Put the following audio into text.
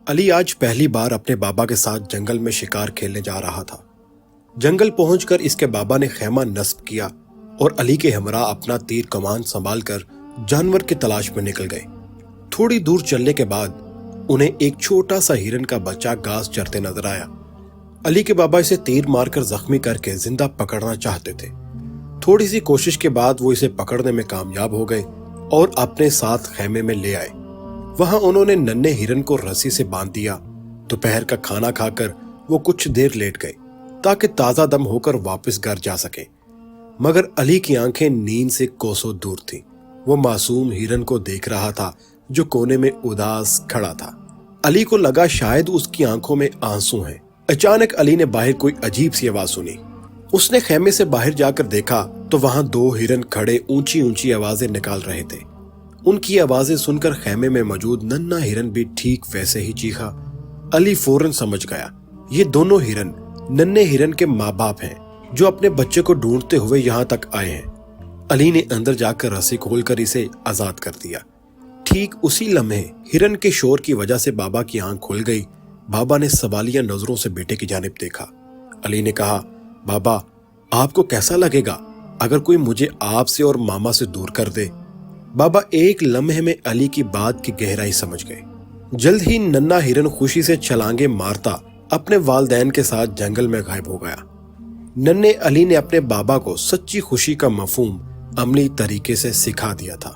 علی آج پہلی بار اپنے بابا کے ساتھ جنگل میں شکار کھیلنے جا رہا تھا۔ جنگل پہنچ کر اس کے بابا نے خیمہ نصب کیا اور علی کے ہمراہ اپنا تیر کمان سنبھال کر جانور کی تلاش میں نکل گئے۔ تھوڑی دور چلنے کے بعد انہیں ایک چھوٹا سا ہرن کا بچہ گھاس چرتے نظر آیا۔ علی کے بابا اسے تیر مار کر زخمی کر کے زندہ پکڑنا چاہتے تھے۔ تھوڑی سی کوشش کے بعد وہ اسے پکڑنے میں کامیاب ہو گئے اور اپنے ساتھ خیمے میں لے آئے۔ وہاں انہوں نے ننھے ہرن کو رسی سے باندھ دیا۔ دوپہر کا کھانا کھا کر وہ کچھ دیر لیٹ گئے تاکہ تازہ دم ہو کر واپس گھر جا سکیں، مگر علی کی آنکھیں نیند سے کوسوں دور تھیں۔ وہ معصوم ہرن کو دیکھ رہا تھا جو کونے میں اداس کھڑا تھا۔ علی کو لگا شاید اس کی آنکھوں میں آنسو ہیں۔ اچانک علی نے باہر کوئی عجیب سی آواز سنی۔ اس نے خیمے سے باہر جا کر دیکھا تو وہاں دو ہرن کھڑے اونچی اونچی آوازیں نکال رہے تھے۔ ان کی آوازیں سن کر خیمے میں موجود ننھا ہرن بھی ٹھیک ویسے ہی چیخا۔ علی فوراً سمجھ گیا یہ دونوں ہرن ننھے ہرن کے ماں باپ ہیں جو اپنے بچے کو ڈھونڈتے ہوئے یہاں تک آئے ہیں۔ علی نے اندر جا کر رسی کھول کر اسے آزاد کر دیا۔ ٹھیک اسی لمحے ہرن کے شور کی وجہ سے بابا کی آنکھ کھل گئی۔ بابا نے سوالیہ نظروں سے بیٹے کی جانب دیکھا۔ علی نے کہا، بابا آپ کو کیسا لگے گا اگر کوئی مجھے آپ سے اور ماما سے دور کر دے؟ بابا ایک لمحے میں علی کی بات کی گہرائی سمجھ گئے۔ جلد ہی ننھا ہرن خوشی سے چھلانگیں مارتا اپنے والدین کے ساتھ جنگل میں غائب ہو گیا۔ ننھے علی نے اپنے بابا کو سچی خوشی کا مفہوم عملی طریقے سے سکھا دیا تھا۔